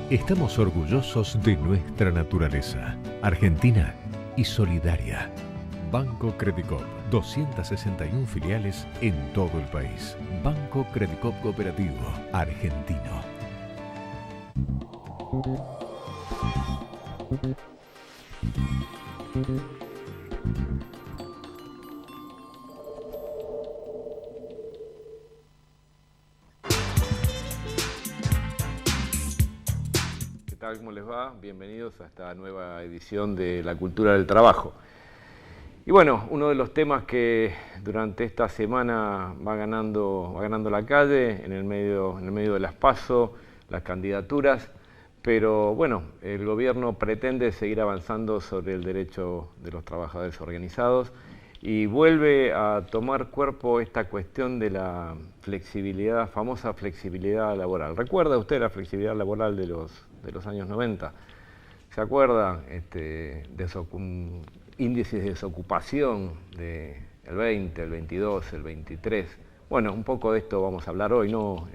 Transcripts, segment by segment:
Estamos orgullosos de nuestra naturaleza, argentina y solidaria. Banco Credicop, 261 filiales en todo el país. Banco Credicop Cooperativo, argentino. ¿Cómo les va? Bienvenidos a esta nueva edición de La Cultura del Trabajo. Y bueno, uno de los temas que durante esta semana va ganando la calle, en el medio de las PASO, las candidaturas, pero bueno, el gobierno pretende seguir avanzando sobre el derecho de los trabajadores organizados y vuelve a tomar cuerpo esta cuestión de la flexibilidad, famosa flexibilidad laboral. ¿Recuerda usted la flexibilidad laboral de los años 90? ¿Se acuerda índices de desocupación del 20, el 22, el 23? Bueno, un poco de esto vamos a hablar hoy, ¿no?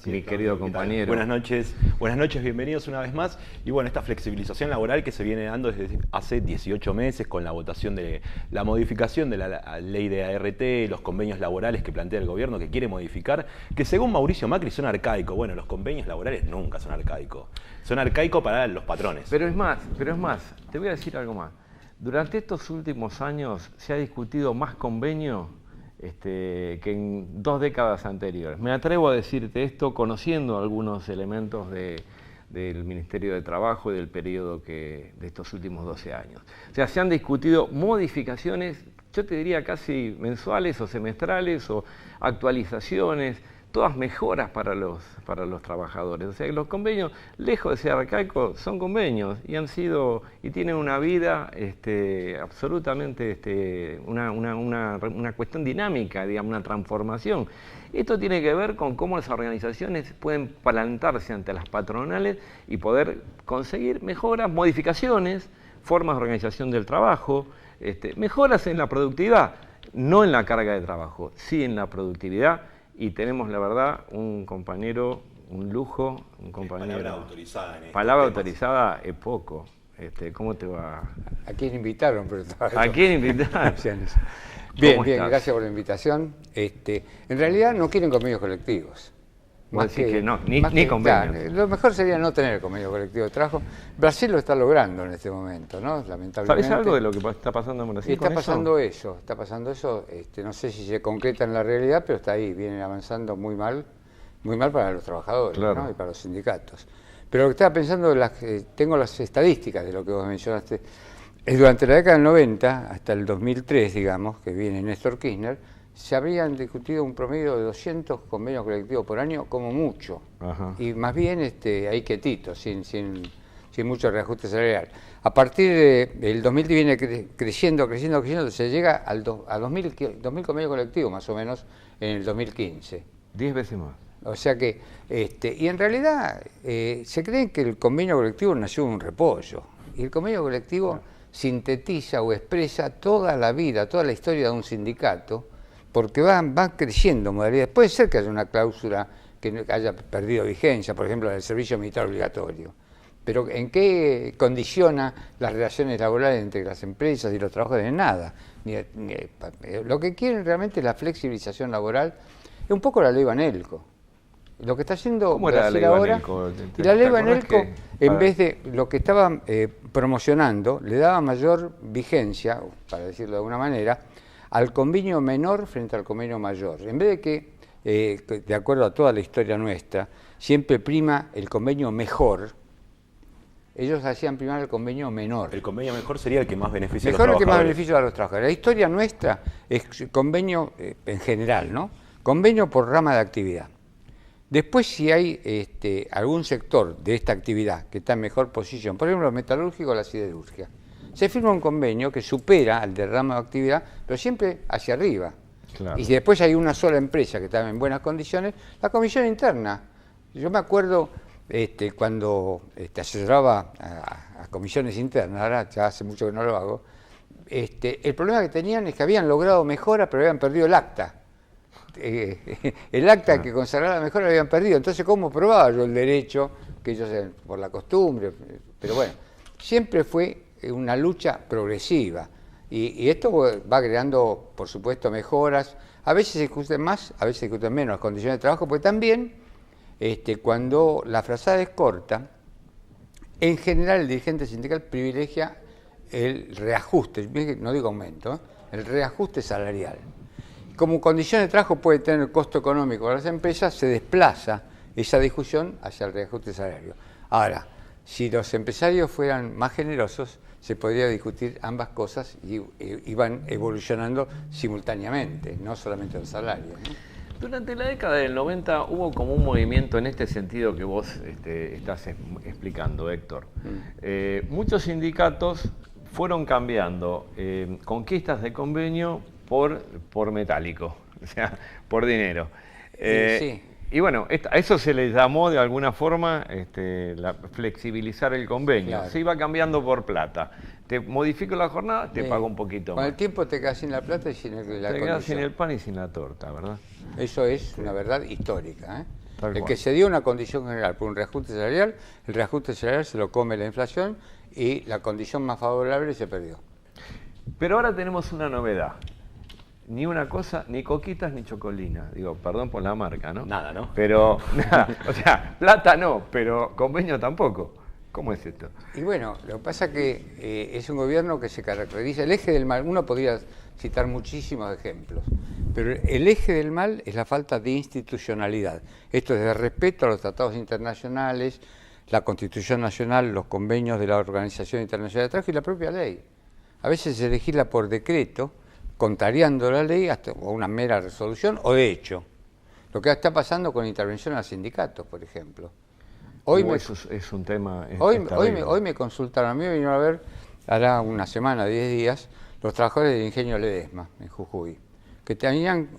Mi querido compañero. Buenas noches, bienvenidos una vez más. Y bueno, esta flexibilización laboral que se viene dando desde hace 18 meses con la votación de la modificación de la ley de ART, los convenios laborales que plantea el gobierno que quiere modificar, que según Mauricio Macri son arcaicos. Bueno, los convenios laborales nunca son arcaicos. Son arcaicos para los patrones. Pero es más, te voy a decir algo más. Durante estos últimos años se ha discutido más convenio que en 2 décadas anteriores. Me atrevo a decirte esto conociendo algunos elementos del Ministerio de Trabajo y del periodo de estos últimos 12 años. O sea, se han discutido modificaciones, yo te diría casi mensuales o semestrales o actualizaciones, todas mejoras para los trabajadores. O sea, que los convenios, lejos de ser arcaicos, son convenios y tienen una vida absolutamente una cuestión dinámica, digamos, una transformación. Esto tiene que ver con cómo las organizaciones pueden plantarse ante las patronales y poder conseguir mejoras, modificaciones, formas de organización del trabajo, mejoras en la productividad, no en la carga de trabajo, sí en la productividad. Y tenemos, la verdad, un compañero, un lujo, un compañero. Palabra autorizada en palabra autorizada es poco. ¿Cómo te va? ¿A quién invitaron? ¿A quién invitaron? Bien, gracias por la invitación. En realidad no quieren convenios colectivos. Ni convenios. Lo mejor sería no tener convenio colectivo de trabajo. Brasil lo está logrando en este momento, ¿no? Lamentablemente. ¿Sabes algo de lo que está pasando en Brasil? Está pasando eso. No sé si se concreta en la realidad, pero está ahí, vienen avanzando muy mal para los trabajadores, claro, ¿no? Y para los sindicatos. Pero lo que estaba pensando, tengo las estadísticas de lo que vos mencionaste. Durante la década del 90, hasta el 2003, digamos, que viene Néstor Kirchner, se habrían discutido un promedio de 200 convenios colectivos por año, como mucho. Ajá. Y más bien ahí quietito, sin mucho reajuste salarial. A partir del 2000 viene creciendo, se llega a 2000 convenios colectivos más o menos en el 2015. 10 veces más. O sea que, y en realidad se cree que el convenio colectivo nació de un repollo. Y el convenio colectivo sintetiza o expresa toda la vida, toda la historia de un sindicato, porque van creciendo modalidades. Puede ser que haya una cláusula que haya perdido vigencia, por ejemplo, del servicio militar obligatorio. Pero ¿en qué condiciona las relaciones laborales entre las empresas y los trabajadores? En nada. Lo que quieren realmente es la flexibilización laboral. Es un poco la ley Banelco. Lo que está haciendo Brasil ahora, y la ley Banelco, en vez de lo que estaban promocionando, le daba mayor vigencia, para decirlo de alguna manera, al convenio menor frente al convenio mayor. En vez de que, de acuerdo a toda la historia nuestra, siempre prima el convenio mejor, ellos hacían primar el convenio menor. El convenio mejor sería el que más beneficia a los trabajadores. Mejor el que más beneficia a los trabajadores. La historia nuestra es convenio en general, ¿no? Convenio por rama de actividad. Después, si hay algún sector de esta actividad que está en mejor posición, por ejemplo, el metalúrgico o la siderurgia, se firma un convenio que supera al de rama de actividad, pero siempre hacia arriba. Claro. Y si después hay una sola empresa que está en buenas condiciones, la comisión interna. Yo me acuerdo cuando asesoraba a comisiones internas, ahora ya hace mucho que no lo hago, el problema que tenían es que habían logrado mejoras, pero habían perdido el acta. El acta que consagraba la mejora lo habían perdido. Entonces, ¿cómo probaba yo el derecho? Que ellos, por la costumbre, pero bueno, siempre fue una lucha progresiva. Y esto va creando, por supuesto, mejoras. A veces se discuten más, a veces se discuten menos las condiciones de trabajo, porque también, cuando la frazada es corta, en general el dirigente sindical privilegia el reajuste, no digo aumento, el reajuste salarial. Como condición de trabajo puede tener costo económico para las empresas, se desplaza esa discusión hacia el reajuste salario. Ahora, si los empresarios fueran más generosos, se podría discutir ambas cosas y van evolucionando simultáneamente, no solamente el salario, ¿no? Durante la década del 90 hubo como un movimiento en este sentido que vos estás explicando, Héctor. Muchos sindicatos fueron cambiando conquistas de convenio por metálico, o sea, por dinero. Sí. Y bueno, a eso se le llamó de alguna forma flexibilizar el convenio. Claro. Se iba cambiando por plata. Te modifico la jornada, te pago un poquito Con más. el tiempo te quedas sin la plata y sin la Te condición. quedas sin el pan y sin la torta, ¿verdad? Eso es una verdad histórica, ¿eh? Tal El cual. que se dio una condición general por un reajuste salarial, el reajuste salarial se lo come la inflación y la condición más favorable se perdió. Pero ahora tenemos una novedad. Ni una cosa, ni coquitas ni chocolina. Digo, perdón por la marca, ¿no? Nada, ¿no? Pero, nada, o sea, plata no, pero convenio tampoco. ¿Cómo es esto? Y bueno, lo que pasa es que es un gobierno que se caracteriza, el eje del mal, uno podría citar muchísimos ejemplos, pero el eje del mal es la falta de institucionalidad. Esto es de respeto a los tratados internacionales, la Constitución Nacional, los convenios de la Organización Internacional de Trabajo y la propia ley. A veces se legisla por decreto, contrariando la ley hasta o una mera resolución o de hecho. Lo que está pasando con la intervención a los sindicatos, por ejemplo. Eso es un tema. Hoy me consultaron, a mí me vinieron a ver, hará una semana, 10 días, los trabajadores del Ingenio Ledesma, en Jujuy, que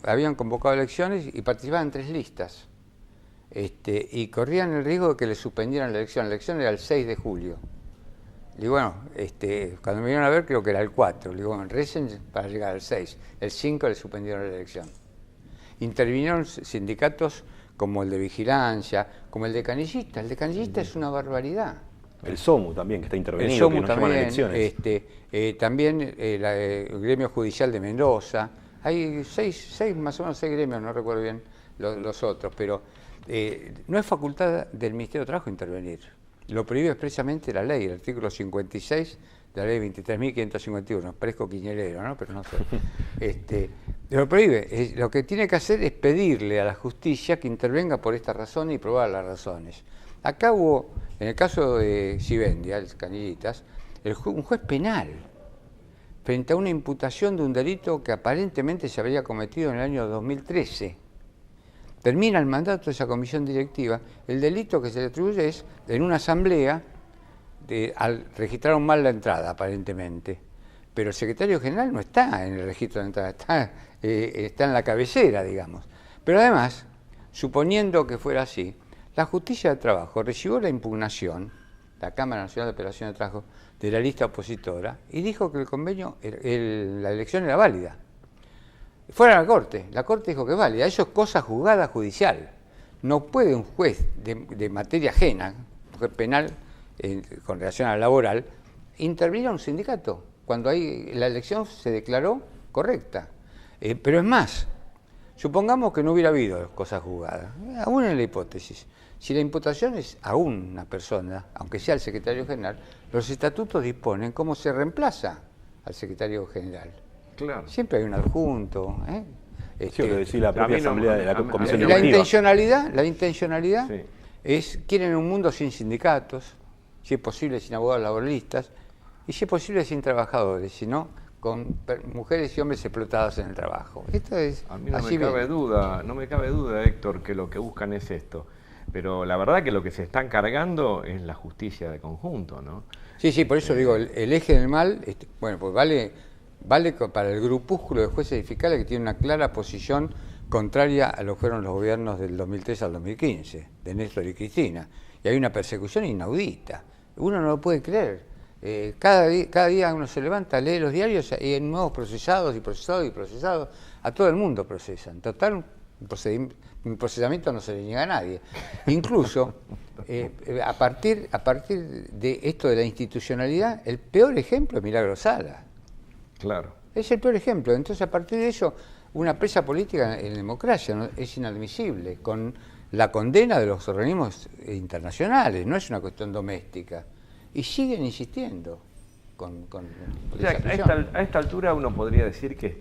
habían convocado elecciones y participaban en 3 listas. Y corrían el riesgo de que les suspendieran la elección era el 6 de julio. Le digo, bueno, cuando me vinieron a ver creo que era el 4, le digo, bueno, recen para llegar al 6, el 5 le suspendieron la elección. Intervinieron sindicatos como el de vigilancia, como el de canillistas. El de canillistas es una barbaridad. El SOMU también, que está El intervenido, SOMU que no llaman a también, elecciones. también el gremio judicial de Mendoza. Hay más o menos 6 gremios, no recuerdo bien los otros, pero no es facultad del Ministerio de Trabajo intervenir. Lo prohíbe expresamente la ley, el artículo 56 de la ley 23.551. Parezco quiñelero, ¿no? Pero no sé. Lo prohíbe. Lo que tiene que hacer es pedirle a la justicia que intervenga por esta razón y probar las razones. Acá hubo, en el caso de Sibendia, el Canillitas, un juez penal, frente a una imputación de un delito que aparentemente se había cometido en el año 2013. Termina el mandato de esa comisión directiva, el delito que se le atribuye es, en una asamblea, registraron mal la entrada, aparentemente. Pero el secretario general no está en el registro de entrada, está en la cabecera, digamos. Pero además, suponiendo que fuera así, la Justicia de Trabajo recibió la impugnación, la Cámara Nacional de Operación de Trabajo, de la lista opositora, y dijo que el convenio, la elección era válida. Fuera a la Corte dijo que es válida. Eso es cosa juzgada judicial. No puede un juez de materia ajena, un juez penal con relación a la laboral, intervenir a un sindicato cuando la elección se declaró correcta. Pero es más, supongamos que no hubiera habido cosas juzgadas, aún en la hipótesis. Si la imputación es a una persona, aunque sea el secretario general, los estatutos disponen cómo se reemplaza al secretario general. Claro. Siempre hay un adjunto. Sí, lo que decía la propia asamblea de la comisión La directiva. intencionalidad Sí. es, quieren un mundo sin sindicatos, si es posible sin abogados laboralistas, y si es posible sin trabajadores, sino con mujeres y hombres explotados en el trabajo. Esto es A mí no así me cabe bien. duda, Héctor, que lo que buscan es esto. Pero la verdad que lo que se están cargando es la justicia de conjunto, ¿no? Sí, por eso digo, el eje del mal, bueno, pues vale para el grupúsculo de jueces y fiscales que tiene una clara posición contraria a lo que fueron los gobiernos del 2003 al 2015, de Néstor y Cristina. Y hay una persecución inaudita. Uno no lo puede creer. Cada día uno se levanta, lee los diarios y hay nuevos procesados y procesados y procesados. A todo el mundo procesan. Total, un procesamiento no se le niega a nadie. Incluso, a partir de esto de la institucionalidad, el peor ejemplo es Milagro Sala. Claro. Es el peor ejemplo. Entonces, a partir de eso, una presa política en democracia, ¿no?, es inadmisible, con la condena de los organismos internacionales, no es una cuestión doméstica. Y siguen insistiendo con o sea, a esta altura uno podría decir que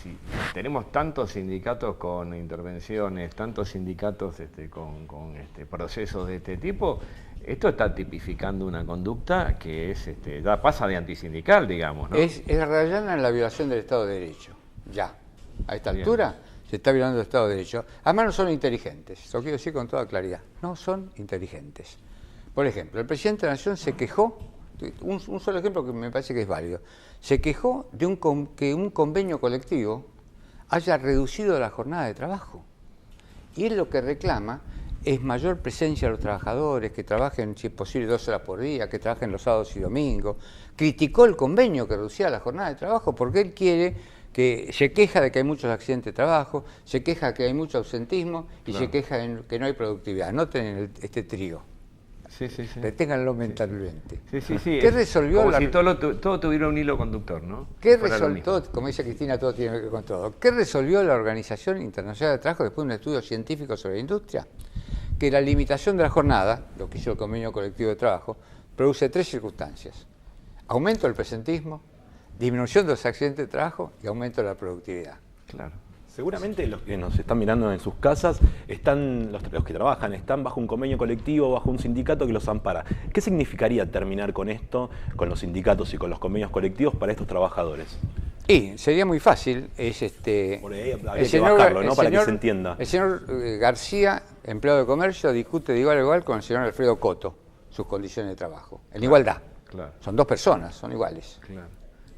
si tenemos tantos sindicatos con intervenciones, tantos sindicatos con procesos de este tipo, esto está tipificando una conducta que es ya pasa de antisindical, digamos, ¿no? Es rayana en la violación del Estado de Derecho, ya. A esta altura se está violando el Estado de Derecho. Además no son inteligentes, lo quiero decir con toda claridad, no son inteligentes. Por ejemplo, el presidente de la Nación se quejó, un solo ejemplo que me parece que es válido, se quejó de que un convenio colectivo haya reducido la jornada de trabajo. Y él lo que reclama es mayor presencia de los trabajadores, que trabajen, si es posible, 12 horas por día, que trabajen los sábados y domingos. Criticó el convenio que reducía la jornada de trabajo porque él se queja de que hay muchos accidentes de trabajo, se queja de que hay mucho ausentismo y se queja de que no hay productividad. Noten este trío. Sí. Reténganlo mentalmente. Sí. ¿Qué resolvió? Como si todo tuviera un hilo conductor, ¿no? Como dice Cristina, todo tiene que ver con todo. ¿Qué resolvió la Organización Internacional de Trabajo después de un estudio científico sobre la industria? Que la limitación de la jornada, lo que hizo el convenio colectivo de trabajo, produce 3 circunstancias: aumento del presentismo, disminución de los accidentes de trabajo y aumento de la productividad. Claro. Seguramente los que nos están mirando en sus casas, los que trabajan, están bajo un convenio colectivo, bajo un sindicato que los ampara. ¿Qué significaría terminar con esto, con los sindicatos y con los convenios colectivos para estos trabajadores? Y sería muy fácil. Por ahí habría que bajarlo, ¿no? Para que se entienda. El señor García, empleado de comercio, discute de igual a igual con el señor Alfredo Coto sus condiciones de trabajo, en igualdad. Claro. Son 2 personas, son iguales. Claro,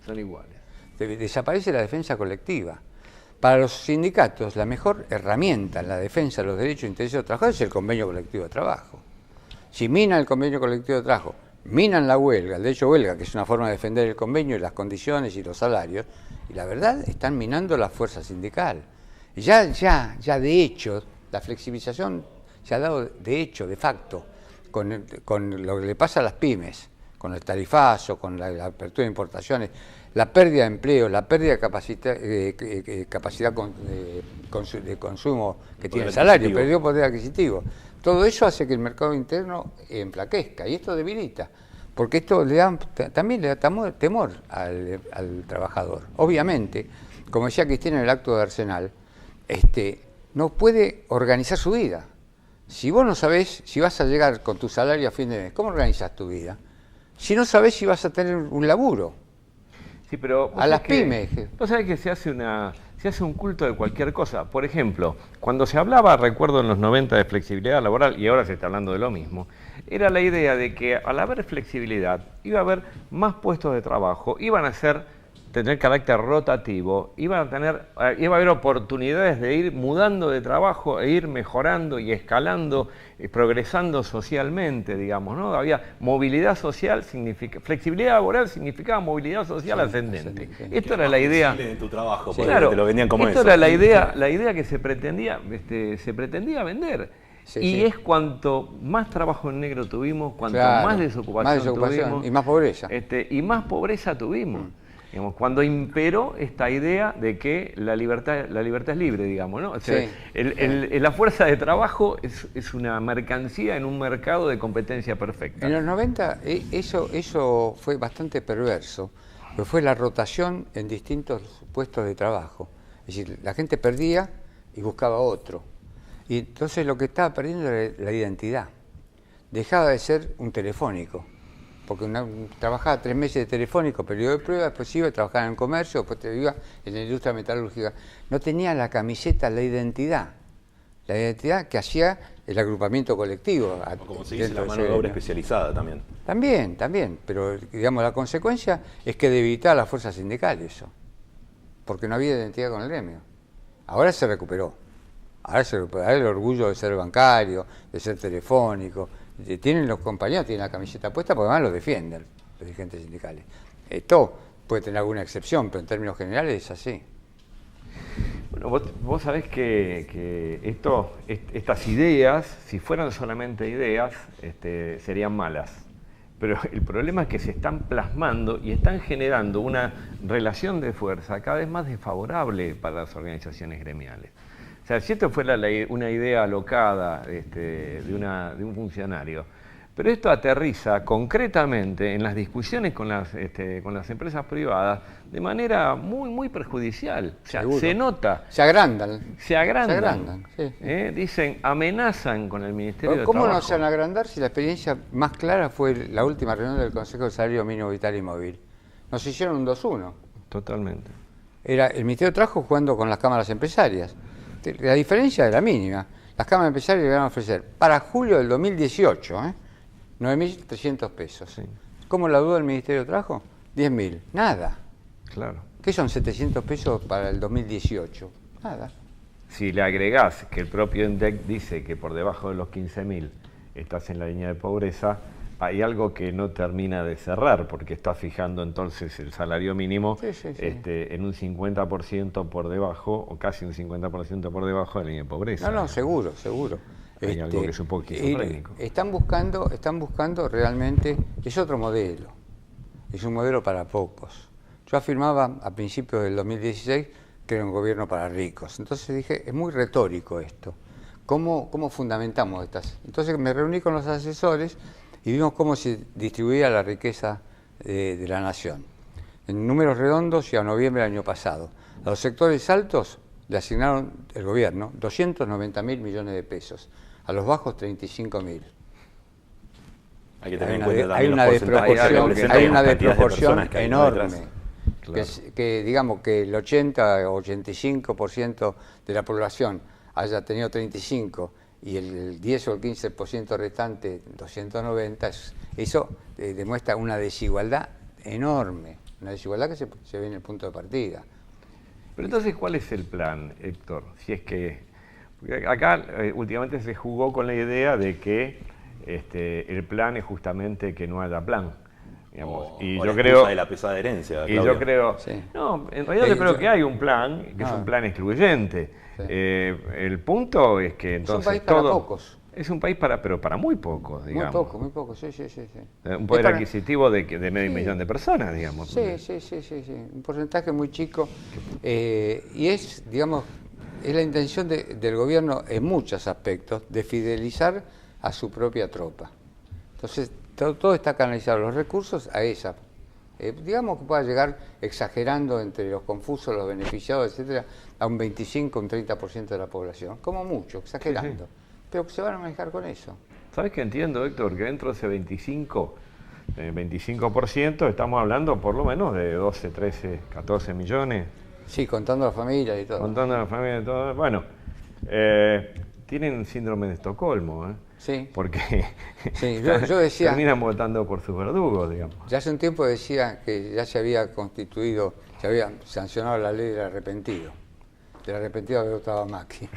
son iguales. Desaparece la defensa colectiva. Para los sindicatos, la mejor herramienta en la defensa de los derechos e intereses de los trabajadores es el convenio colectivo de trabajo. Si minan el convenio colectivo de trabajo, minan la huelga, el derecho a huelga, que es una forma de defender el convenio y las condiciones y los salarios, y la verdad, están minando la fuerza sindical. Y ya de hecho, la flexibilización se ha dado de hecho, de facto, con lo que le pasa a las pymes, con el tarifazo, con la apertura de importaciones, la pérdida de empleo, la pérdida de capacidad de consumo que tiene el salario, perdió poder adquisitivo. Todo eso hace que el mercado interno enflaquezca y esto debilita, porque esto también le da temor al trabajador. Obviamente, como decía Cristina en el acto de Arsenal, no puede organizar su vida. Si vos no sabés si vas a llegar con tu salario a fin de mes, ¿cómo organizas tu vida? Si no sabés si vas a tener un laburo. Sí, pero a las pymes. Vos sabés que se hace un culto de cualquier cosa. Por ejemplo, cuando se hablaba, recuerdo en los 90, de flexibilidad laboral, y ahora se está hablando de lo mismo, era la idea de que al haber flexibilidad iba a haber más puestos de trabajo, iban a tener carácter rotativo, iba a haber oportunidades de ir mudando de trabajo e ir mejorando y escalando, progresando socialmente, digamos, ¿no? Había movilidad social, flexibilidad laboral significaba movilidad social ascendente. Esto era la idea. De tu trabajo, sí, claro, te lo vendían como esto eso. Era la idea que se pretendía vender. Sí, y es cuanto más trabajo en negro tuvimos, cuanto más desocupación tuvimos. Y más pobreza. Y más pobreza tuvimos. Digamos, cuando imperó esta idea de que la libertad es libre, digamos, ¿no? O sea, la fuerza de trabajo es una mercancía en un mercado de competencia perfecta. En los 90 eso fue bastante perverso, pero fue la rotación en distintos puestos de trabajo. Es decir, la gente perdía y buscaba otro. Y entonces lo que estaba perdiendo era la identidad. Dejaba de ser un telefónico. Porque trabajaba 3 meses de telefónico, periodo de prueba, después iba a trabajar en el comercio, después iba en la industria metalúrgica. No tenía la camiseta, la identidad que hacía el agrupamiento colectivo. O como se dice, la mano de obra especializada también. También, pero digamos la consecuencia es que debilitaba la fuerza sindical eso, porque no había identidad con el gremio. Ahora se recuperó, ahora el orgullo de ser bancario, de ser telefónico. Tienen los compañeros, tienen la camiseta puesta porque además los defienden. los dirigentes sindicales. Esto puede tener alguna excepción, pero en términos generales es así. Bueno, vos sabés que estas ideas, si fueran solamente ideas, serían malas. Pero el problema es que se están plasmando y están generando una relación de fuerza cada vez más desfavorable para las organizaciones gremiales. O sea, si esto fuera una idea alocada de un funcionario, pero esto aterriza concretamente en las discusiones con las empresas privadas de manera muy, muy perjudicial. O sea, Seguro. se nota. Se agrandan. Se agrandan. Se agrandan, sí. Dicen, amenazan con el Ministerio de ¿Cómo Trabajo. no se van a agrandar si la experiencia más clara fue la última reunión del Consejo de Salario Mínimo Vital y Móvil? Nos hicieron un 2-1. Totalmente. Era el Ministerio de Trabajo jugando con las cámaras empresarias. La diferencia era mínima. Las cámaras empresarias le iban a ofrecer para julio del 2018, 9.300 pesos. Sí. ¿Cómo la duda del Ministerio de Trabajo? 10.000. Nada. Claro. ¿Qué son 700 pesos para el 2018? Nada. Si le agregás que el propio INDEC dice que por debajo de los 15.000 estás en la línea de pobreza, hay algo que no termina de cerrar, porque está fijando entonces el salario mínimo en un 50% por debajo, o casi un 50% por debajo de la línea de pobreza. No, seguro, seguro. Hay algo que es un poco esquizofrénico. Están buscando realmente, es otro modelo, es un modelo para pocos. Yo afirmaba a principios del 2016 que era un gobierno para ricos, entonces dije, es muy retórico esto, ¿cómo fundamentamos estas? Entonces me reuní con los asesores y vimos cómo se distribuía la riqueza de la nación. En números redondos y a noviembre del año pasado. A los sectores altos le asignaron el gobierno 290.000 millones de pesos. A los bajos 35.000. Hay que tener Hay una desproporción enorme. Claro. Que digamos que el 80 o 85% de la población haya tenido 35 y el 10 o el 15% restante 290, eso demuestra una desigualdad enorme, una desigualdad que se ve en el punto de partida. Pero entonces, ¿cuál es el plan, Héctor? Si es que acá últimamente se jugó con la idea de que el plan es justamente que no haya plan. Digamos. Y yo creo de la pesada herencia, y yo creo, no, en realidad yo creo que hay un plan, que es un plan excluyente. Sí. El punto es que entonces es un país para pocos. Es un país pero para muy pocos, digamos. Muy poco, sí. Un poder adquisitivo de medio millón de personas, digamos. Sí. Un porcentaje muy chico. Y es, digamos, es la intención del gobierno en muchos aspectos de fidelizar a su propia tropa. Entonces, todo está canalizado, los recursos a esa. Digamos que pueda llegar exagerando entre los confusos, los beneficiados, etcétera, a un 25, un 30% de la población. Como mucho, exagerando. Sí. Pero que se van a manejar con eso. ¿Sabes qué entiendo, Héctor? Que dentro de ese 25% estamos hablando por lo menos de 12, 13, 14 millones. Sí, contando a la familia y todo. Contando a la familia y todo. Bueno, tienen síndrome de Estocolmo, Sí. Porque yo decía, terminan votando por sus verdugos, digamos. Ya hace un tiempo decía que ya se había constituido, se había sancionado la ley del arrepentido. Del arrepentido había votado a Macri.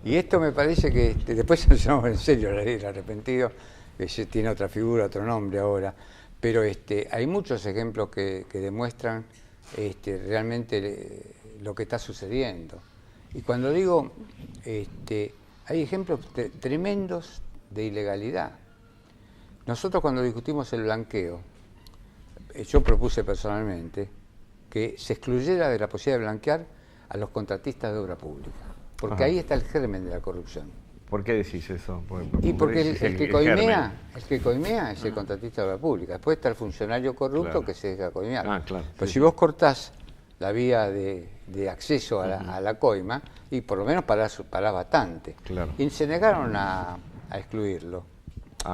Y esto me parece que después sancionamos en serio la ley del arrepentido, que tiene otra figura, otro nombre ahora. Pero hay muchos ejemplos que demuestran realmente lo que está sucediendo. Y cuando digo, hay ejemplos tremendos de ilegalidad. Nosotros cuando discutimos el blanqueo, yo propuse personalmente que se excluyera de la posibilidad de blanquear a los contratistas de obra pública, porque ahí está el germen de la corrupción. ¿Por qué decís eso? Porque el que coimea es el contratista de obra pública. Después está el funcionario corrupto que se deja coimear. Pero si vos cortás la vía de acceso a la coima, y por lo menos parás bastante. Claro. Y se negaron a excluirlo.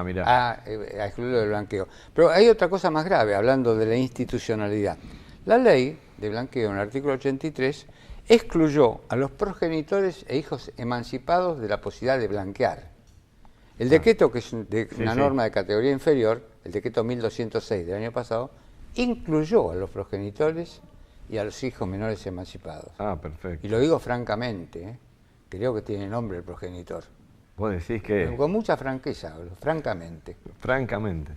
Mirá. A excluirlo del blanqueo. Pero hay otra cosa más grave, hablando de la institucionalidad. La ley de blanqueo, en el artículo 83, excluyó a los progenitores e hijos emancipados de la posibilidad de blanquear. El decreto, que es una norma de categoría inferior, el decreto 1206 del año pasado, incluyó a los progenitores y a los hijos menores emancipados. Perfecto. Y lo digo francamente, creo que tiene nombre el progenitor. Vos decís que... Con mucha franqueza hablo, francamente. Francamente.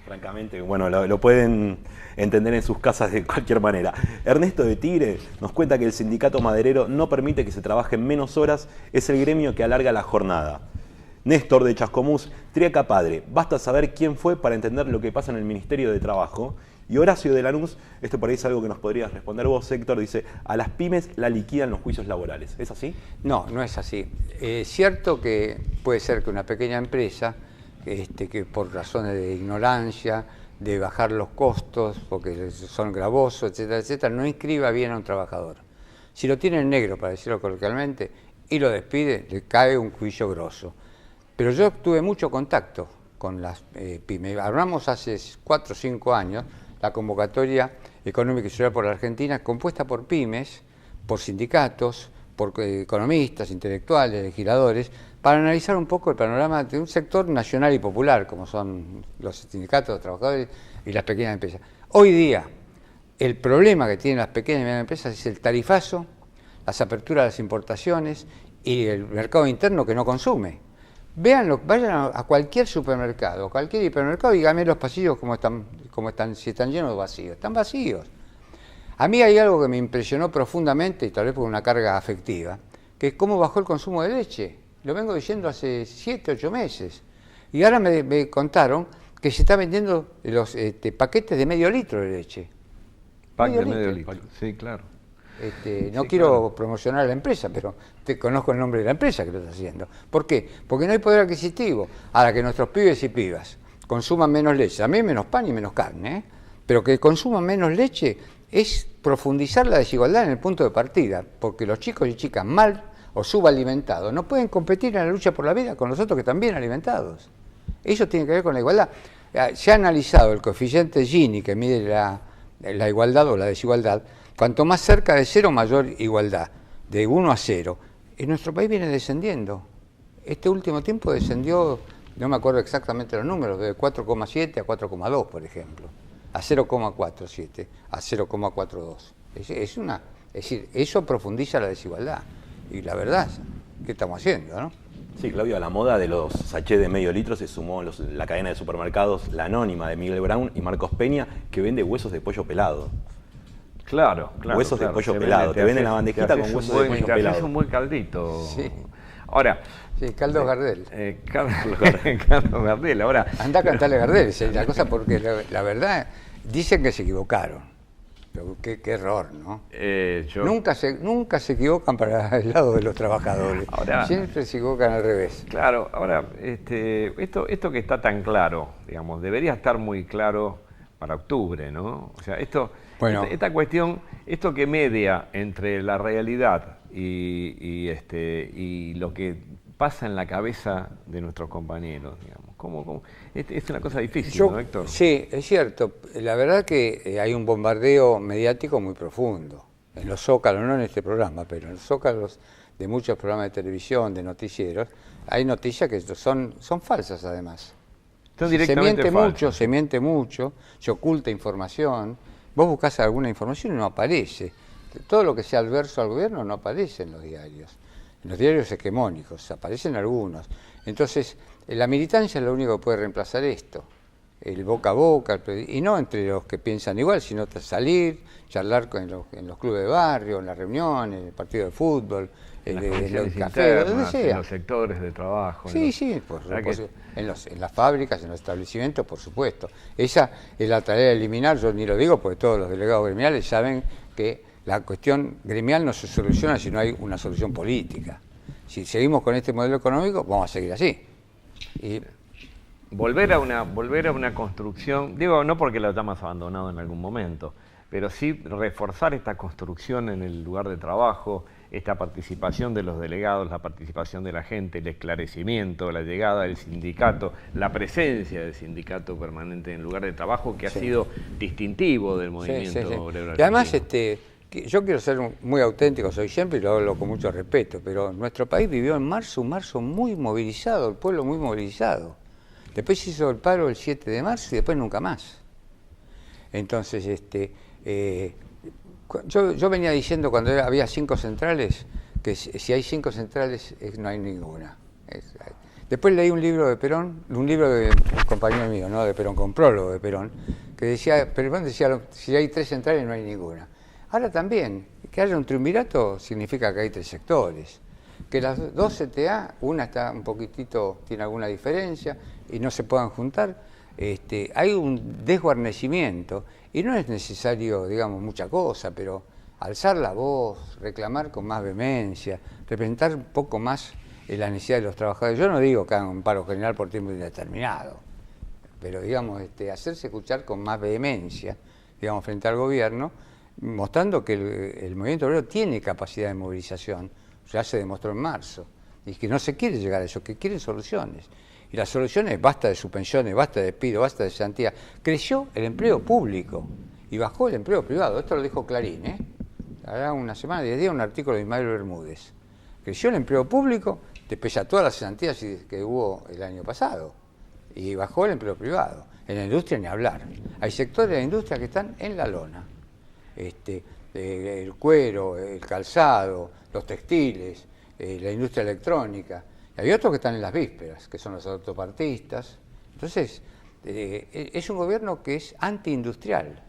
Francamente, bueno, lo pueden entender en sus casas de cualquier manera. Ernesto de Tigre nos cuenta que el sindicato maderero no permite que se trabajen menos horas, es el gremio que alarga la jornada. Néstor de Chascomús, Triaca Padre, basta saber quién fue para entender lo que pasa en el Ministerio de Trabajo. Y Horacio de Lanús, esto por ahí es algo que nos podrías responder vos, Héctor, dice, a las pymes la liquidan los juicios laborales. ¿Es así? No, no es así. Es cierto que puede ser que una pequeña empresa, que por razones de ignorancia, de bajar los costos, porque son gravosos, etcétera, etcétera, no inscriba bien a un trabajador. Si lo tiene en negro, para decirlo coloquialmente, y lo despide, le cae un juicio grosso. Pero yo tuve mucho contacto con las pymes. Hablamos hace 4 o 5 años, la convocatoria económica y social por la Argentina, compuesta por pymes, por sindicatos, por economistas, intelectuales, legisladores, para analizar un poco el panorama de un sector nacional y popular, como son los sindicatos, los trabajadores y las pequeñas empresas. Hoy día, el problema que tienen las pequeñas y medianas empresas es el tarifazo, las aperturas de las importaciones y el mercado interno que no consume. Véanlo, vayan a cualquier supermercado, cualquier hipermercado y díganme los pasillos cómo están, si están llenos o vacíos. Están vacíos. A mí hay algo que me impresionó profundamente, y tal vez por una carga afectiva, que es cómo bajó el consumo de leche. Lo vengo diciendo hace 7, 8 meses. Y ahora me contaron que se está vendiendo los paquetes de medio litro de leche. Pack de medio litro, sí, claro. No quiero promocionar a la empresa, pero te conozco el nombre de la empresa que lo está haciendo. ¿Por qué? Porque no hay poder adquisitivo. Ahora que nuestros pibes y pibas consuman menos leche, también menos pan y menos carne, pero que consuman menos leche es profundizar la desigualdad en el punto de partida, porque los chicos y chicas mal o subalimentados no pueden competir en la lucha por la vida con los otros que están bien alimentados. Eso tiene que ver con la igualdad. Se ha analizado el coeficiente Gini que mide la igualdad o la desigualdad. Cuanto más cerca de 0, mayor igualdad, de 1 a 0. En nuestro país viene descendiendo. Este último tiempo descendió, no me acuerdo exactamente los números, de 4,7 a 4,2, por ejemplo, a 0,47, a 0,42. Es decir, eso profundiza la desigualdad. Y la verdad, ¿qué estamos haciendo, no? Sí, Claudio, a la moda de los sachets de medio litro se sumó la cadena de supermercados La Anónima de Miguel Brown y Marcos Peña, que vende huesos de pollo pelado. Claro. Huesos de pollo pelado. Te venden la bandejita con huesos de pollo pelado. Es un buen caldito. Sí. Ahora. Sí, Caldo Gardel. Carlos Gardel, ahora. Anda a cantarle Gardel, la cosa, porque la verdad, dicen que se equivocaron. Pero qué error, ¿no? Nunca se equivocan para el lado de los trabajadores. Ahora, siempre se equivocan al revés. Claro, ahora, esto que está tan claro, digamos, debería estar muy claro para octubre, ¿no? O sea, esta cuestión, esto que media entre la realidad y lo que pasa en la cabeza de nuestros compañeros, digamos. Es una cosa difícil, ¿no, Héctor? Sí, es cierto. La verdad que hay un bombardeo mediático muy profundo. En los zócalos, no en este programa, pero en los zócalos de muchos programas de televisión, de noticieros, hay noticias que son falsas además. Se miente mucho, se oculta información. Vos buscás alguna información y no aparece. Todo lo que sea adverso al gobierno no aparece en los diarios hegemónicos, aparecen algunos. Entonces, la militancia es lo único que puede reemplazar esto, el boca a boca, y no entre los que piensan igual, sino salir, charlar en los clubes de barrio, en las reuniones, en el partido de fútbol, en el café, donde sea. En los sectores de trabajo. Sí, en las fábricas, en los establecimientos, por supuesto. Esa es la tarea de eliminar, yo ni lo digo porque todos los delegados gremiales saben que la cuestión gremial no se soluciona si no hay una solución política. Si seguimos con este modelo económico, vamos a seguir así. Y volver a una construcción, digo, no porque lo hayamos abandonado en algún momento, pero sí reforzar esta construcción en el lugar de trabajo, esta participación de los delegados, la participación de la gente, el esclarecimiento, la llegada del sindicato, la presencia del sindicato permanente en el lugar de trabajo, que ha sido distintivo del movimiento obrero argentino. Y además, yo quiero ser muy auténtico, soy siempre y lo hablo con mucho respeto, pero nuestro país vivió en marzo muy movilizado, el pueblo muy movilizado. Después se hizo el paro el 7 de marzo y después nunca más. Entonces, yo venía diciendo cuando había 5 centrales, que si hay 5 centrales no hay ninguna. Después leí un libro de Perón, un libro de un compañero mío, ¿no? De Perón, con prólogo de Perón, que decía, Perón decía, si hay 3 centrales no hay ninguna. Ahora también, que haya un triunvirato significa que hay 3 sectores. Que las 2 CTA, una está un poquitito, tiene alguna diferencia y no se puedan juntar, hay un desguarnecimiento y no es necesario, digamos, mucha cosa, pero alzar la voz, reclamar con más vehemencia, representar un poco más la necesidad de los trabajadores. Yo no digo que hagan un paro general por tiempo indeterminado, pero digamos, hacerse escuchar con más vehemencia, digamos, frente al gobierno, mostrando que el movimiento obrero tiene capacidad de movilización. Ya se demostró en marzo, y que no se quiere llegar a eso, que quieren soluciones. Y las soluciones, basta de suspensiones, basta de despido, basta de cesantía. Creció el empleo público y bajó el empleo privado. Esto lo dijo Clarín, hará una semana, 10 días, un artículo de Ismael Bermúdez. Creció el empleo público, pese a todas las cesantías que hubo el año pasado, y bajó el empleo privado. En la industria ni hablar. Hay sectores de la industria que están en la lona. El cuero, el calzado, los textiles, la industria electrónica. Y hay otros que están en las vísperas, que son los autopartistas. Entonces, es un gobierno que es antiindustrial.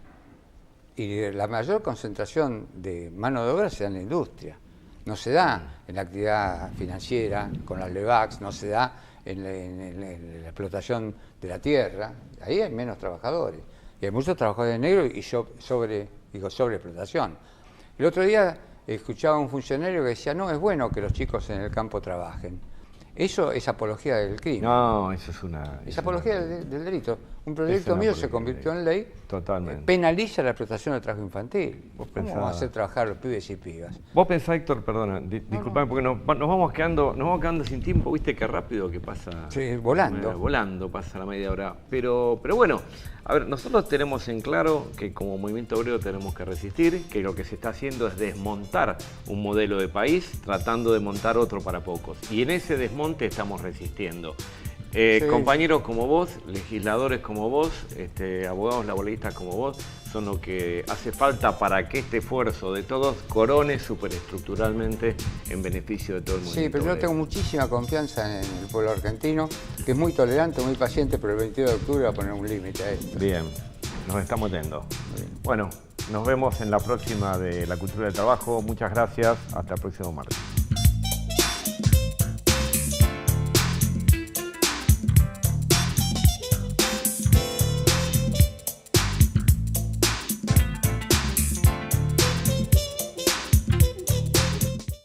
Y la mayor concentración de mano de obra se da en la industria. No se da en la actividad financiera, con las LEVAX, no se da en la explotación de la tierra. Ahí hay menos trabajadores. Y hay muchos trabajadores negros y sobreexplotación. El otro día escuchaba a un funcionario que decía, no, es bueno que los chicos en el campo trabajen. Eso es apología del crimen. No, eso es una... Es apología del delito. Un proyecto mío se convirtió en ley. Totalmente. Penaliza la explotación del trabajo infantil. ¿Cómo va a hacer trabajar a los pibes y pibas? Vos pensás, Héctor, perdona, disculpame, porque nos vamos quedando sin tiempo, viste qué rápido que pasa. Sí, volando. Volando pasa la media hora. Pero bueno, a ver, nosotros tenemos en claro que como movimiento obrero tenemos que resistir, que lo que se está haciendo es desmontar un modelo de país, tratando de montar otro para pocos. Y en ese desmonte estamos resistiendo. Sí. Compañeros como vos, legisladores como vos, abogados laboralistas como vos, son lo que hace falta para que este esfuerzo de todos corone superestructuralmente en beneficio de todo el mundo. Sí, pero yo tengo muchísima confianza en el pueblo argentino, que es muy tolerante, muy paciente, pero el 22 de octubre va a poner un límite a esto. Bien, nos estamos yendo. Bueno, nos vemos en la próxima de La Cultura del Trabajo. Muchas gracias, hasta el próximo martes.